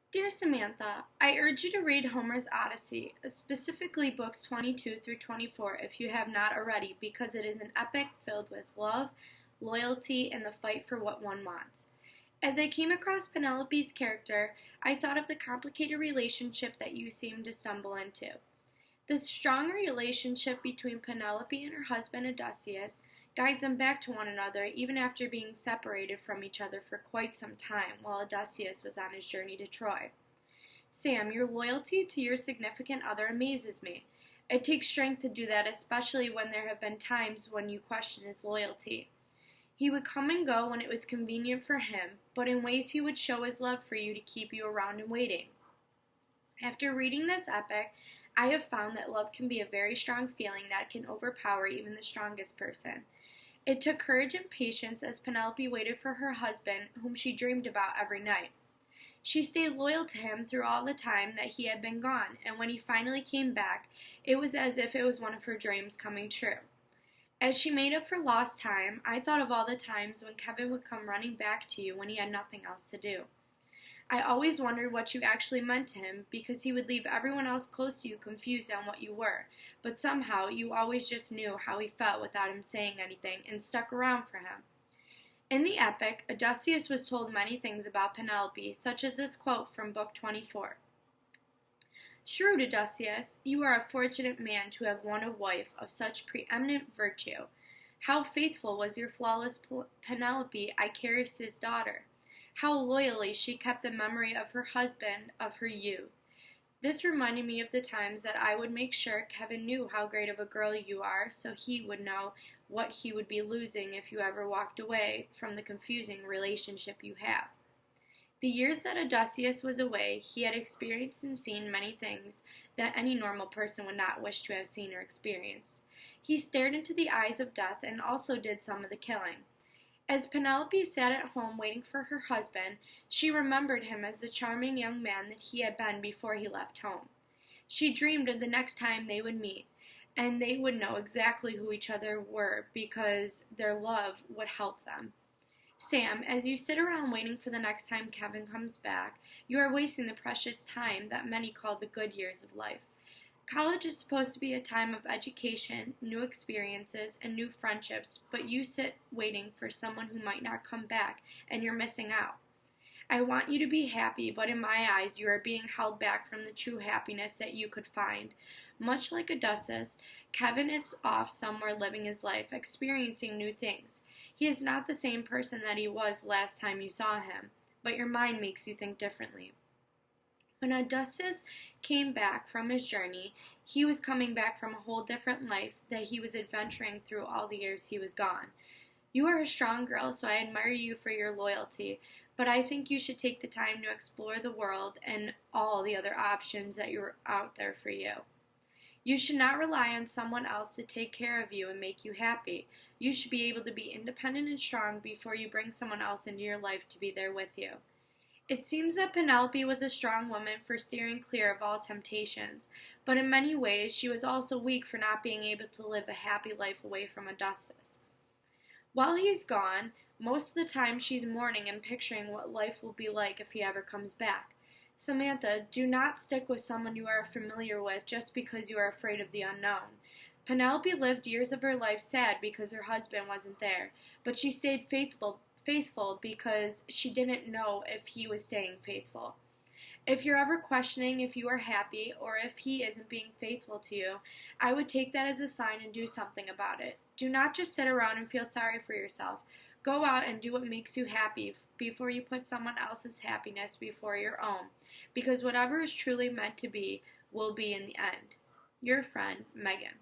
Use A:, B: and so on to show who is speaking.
A: Dear Samantha, I urge you to read Homer's Odyssey, specifically books 22 through 24 if you have not already, because it is an epic filled with love, loyalty, and the fight for what one wants. As I came across Penelope's character, I thought of the complicated relationship that you seem to stumble into. The strong relationship between Penelope and her husband Odysseus guides them back to one another even after being separated from each other for quite some time while Odysseus was on his journey to Troy. Sam, your loyalty to your significant other amazes me. It takes strength to do that, especially when there have been times when you question his loyalty. He would come and go when it was convenient for him, but in ways he would show his love for you to keep you around and waiting. After reading this epic, I have found that love can be a very strong feeling that can overpower even the strongest person. It took courage and patience as Penelope waited for her husband, whom she dreamed about every night. She stayed loyal to him through all the time that he had been gone, and when he finally came back, it was as if it was one of her dreams coming true. As she made up for lost time, I thought of all the times when Kevin would come running back to you when he had nothing else to do. I always wondered what you actually meant to him because he would leave everyone else close to you confused on what you were, but somehow you always just knew how he felt without him saying anything and stuck around for him. In the epic, Odysseus was told many things about Penelope, such as this quote from Book 24. Shrewd Odysseus, you are a fortunate man to have won a wife of such preeminent virtue. How faithful was your flawless Penelope, Icarus's daughter! How loyally she kept the memory of her husband of her youth. This reminded me of the times that I would make sure Kevin knew how great of a girl you are so he would know what he would be losing if you ever walked away from the confusing relationship you have. The years that Odysseus was away, he had experienced and seen many things that any normal person would not wish to have seen or experienced. He stared into the eyes of death and also did some of the killing. As Penelope sat at home waiting for her husband, she remembered him as the charming young man that he had been before he left home. She dreamed of the next time they would meet, and they would know exactly who each other were because their love would help them. Sam, as you sit around waiting for the next time Kevin comes back, you are wasting the precious time that many call the good years of life. College is supposed to be a time of education, new experiences, and new friendships, but you sit waiting for someone who might not come back, and you're missing out. I want you to be happy, but in my eyes, you are being held back from the true happiness that you could find. Much like Odysseus, Kevin is off somewhere living his life, experiencing new things. He is not the same person that he was last time you saw him, but your mind makes you think differently. When Odysseus came back from his journey, he was coming back from a whole different life that he was adventuring through all the years he was gone. You are a strong girl, so I admire you for your loyalty, but I think you should take the time to explore the world and all the other options that are out there for you. You should not rely on someone else to take care of you and make you happy. You should be able to be independent and strong before you bring someone else into your life to be there with you. It seems that Penelope was a strong woman for steering clear of all temptations, but in many ways she was also weak for not being able to live a happy life away from Odysseus. While he's gone, most of the time she's mourning and picturing what life will be like if he ever comes back. Samantha, do not stick with someone you are familiar with just because you are afraid of the unknown. Penelope lived years of her life sad because her husband wasn't there, but she stayed faithful because she didn't know if he was staying faithful. If you're ever questioning if you are happy or if he isn't being faithful to you, I would take that as a sign and do something about it. Do not just sit around and feel sorry for yourself. Go out and do what makes you happy before you put someone else's happiness before your own, because whatever is truly meant to be will be in the end. Your friend, Megan.